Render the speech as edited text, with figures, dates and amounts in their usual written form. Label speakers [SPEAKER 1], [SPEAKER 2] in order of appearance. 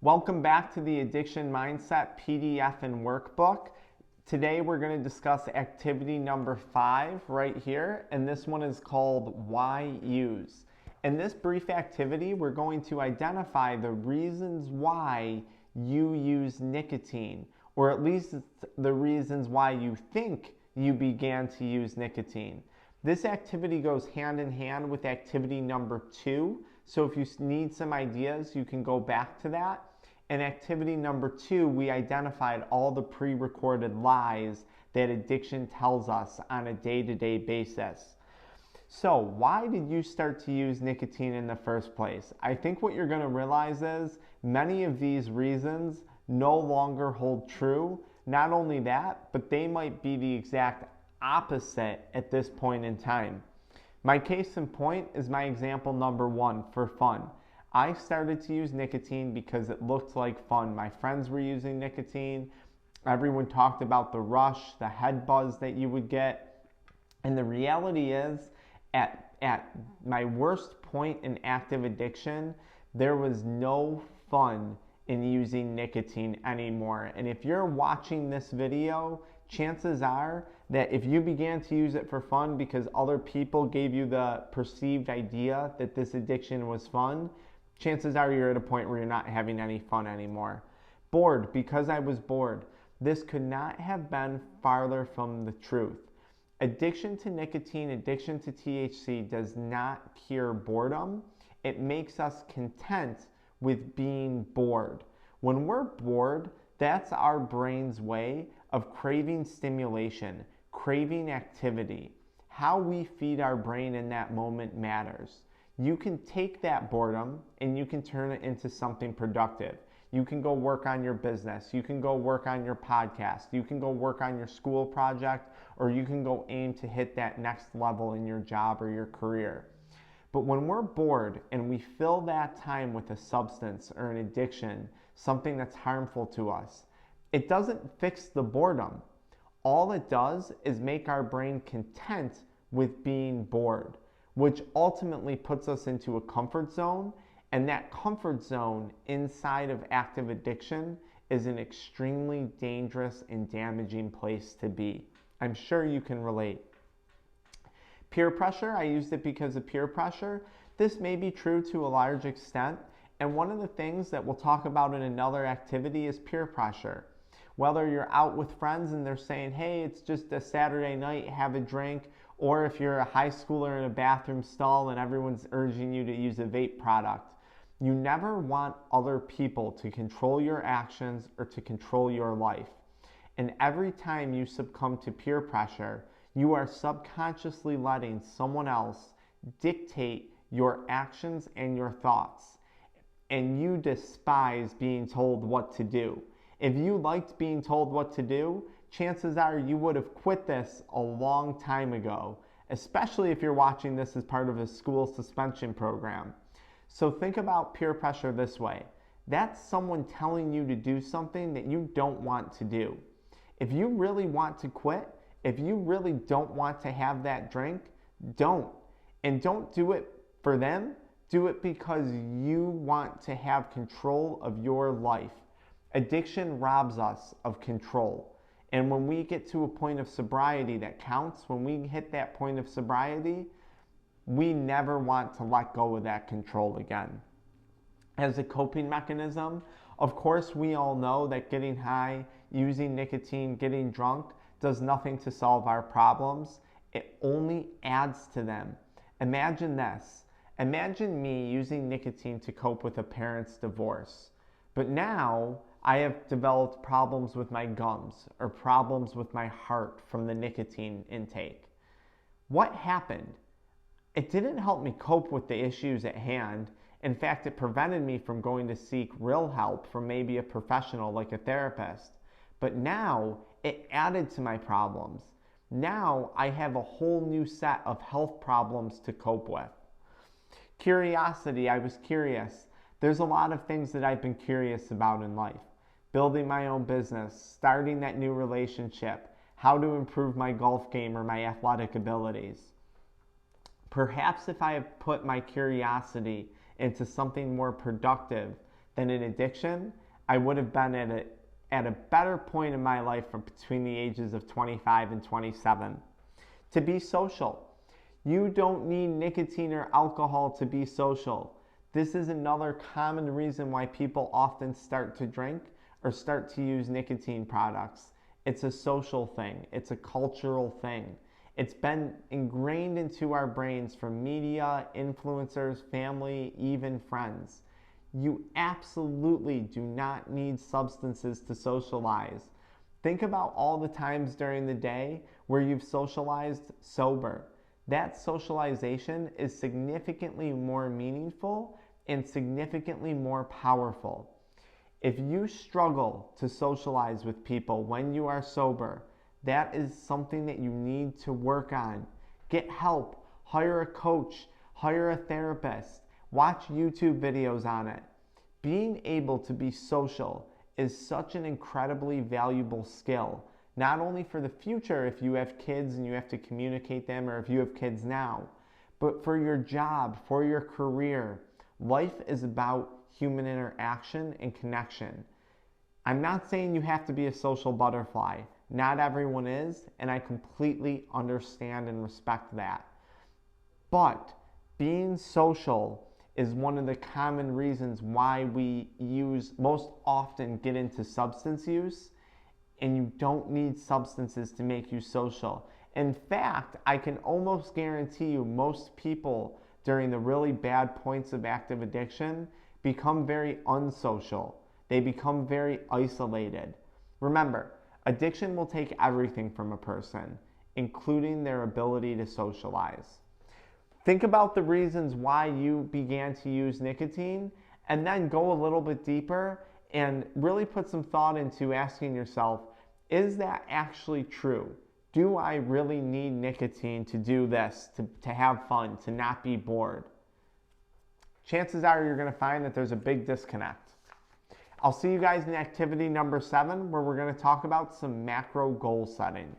[SPEAKER 1] Welcome back to the Addiction Mindset PDF and workbook. Today we're going to discuss activity number 5 right here, and this one is called Why Use. In this brief activity, we're going to identify the reasons why you use nicotine, or at least the reasons why you think you began to use nicotine. This activity goes hand in hand with activity number 2, so if you need some ideas, you can go back to that. In activity number 2, we identified all the pre-recorded lies that addiction tells us on a day-to-day basis. So why did you start to use nicotine in the first place? I think what you're going to realize is many of these reasons no longer hold true. Not only that, but they might be the exact opposite at this point in time. My case in point is my example number 1 for fun. I started to use nicotine because it looked like fun. My friends were using nicotine. Everyone talked about the rush, the head buzz that you would get. And the reality is, at my worst point in active addiction, there was no fun in using nicotine anymore. And if you're watching this video, chances are that if you began to use it for fun because other people gave you the perceived idea that this addiction was fun, chances are you're at a point where you're not having any fun anymore. Bored, because I was bored. This could not have been farther from the truth. Addiction to nicotine, addiction to THC does not cure boredom. It makes us content with being bored. When we're bored, that's our brain's way of craving stimulation, craving activity. How we feed our brain in that moment matters. You can take that boredom and you can turn it into something productive. You can go work on your business. You can go work on your podcast. You can go work on your school project, or you can go aim to hit that next level in your job or your career. But when we're bored and we fill that time with a substance or an addiction, something that's harmful to us, it doesn't fix the boredom. All it does is make our brain content with being bored, which ultimately puts us into a comfort zone, and that comfort zone inside of active addiction is an extremely dangerous and damaging place to be. I'm sure you can relate. Peer pressure, I used it because of peer pressure. This may be true to a large extent, and one of the things that we'll talk about in another activity is peer pressure. Whether you're out with friends and they're saying, hey, it's just a Saturday night, have a drink, or if you're a high schooler in a bathroom stall and everyone's urging you to use a vape product. You never want other people to control your actions or to control your life. And every time you succumb to peer pressure, you are subconsciously letting someone else dictate your actions and your thoughts. And you despise being told what to do. If you liked being told what to do, chances are you would have quit this a long time ago, especially if you're watching this as part of a school suspension program. So think about peer pressure this way. That's someone telling you to do something that you don't want to do. If you really want to quit, if you really don't want to have that drink, don't. And don't do it for them. Do it because you want to have control of your life. Addiction robs us of control. And when we get to a point of sobriety that counts, when we hit that point of sobriety, we never want to let go of that control again. As a coping mechanism, of course, we all know that getting high, using nicotine, getting drunk does nothing to solve our problems. It only adds to them. Imagine this. Imagine me using nicotine to cope with a parent's divorce. But now I have developed problems with my gums or problems with my heart from the nicotine intake. What happened? It didn't help me cope with the issues at hand. In fact, it prevented me from going to seek real help from maybe a professional like a therapist. But now it added to my problems. Now I have a whole new set of health problems to cope with. Curiosity, I was curious. There's a lot of things that I've been curious about in life. Building my own business, starting that new relationship, how to improve my golf game or my athletic abilities. Perhaps if I have put my curiosity into something more productive, than an addiction, I would have been at a better point in my life from between the ages of 25 and 27. To be social. You don't need nicotine or alcohol to be social. This is another common reason why people often start to drink or start to use nicotine products. It's a social thing. It's a cultural thing. It's been ingrained into our brains from media, influencers, family, even friends. You absolutely do not need substances to socialize. Think about all the times during the day where you've socialized sober. That socialization is significantly more meaningful and significantly more powerful. If you struggle to socialize with people when you are sober, that is something that you need to work on. Get help, hire a coach, hire a therapist, watch YouTube videos on it. Being able to be social is such an incredibly valuable skill, not only for the future if you have kids and you have to communicate them, or if you have kids now, but for your job, for your career. Life is about human interaction and connection. I'm not saying you have to be a social butterfly. Not everyone is, and I completely understand and respect that. But being social is one of the common reasons why we most often get into substance use, and you don't need substances to make you social. In fact, I can almost guarantee you most people during the really bad points of active addiction become very unsocial. They become very isolated. Remember, addiction will take everything from a person, including their ability to socialize. Think about the reasons why you began to use nicotine, and then go a little bit deeper and really put some thought into asking yourself, is that actually true? Do I really need nicotine to do this, to have fun, to not be bored? Chances are you're going to find that there's a big disconnect. I'll see you guys in activity number 7, where we're going to talk about some macro goal setting.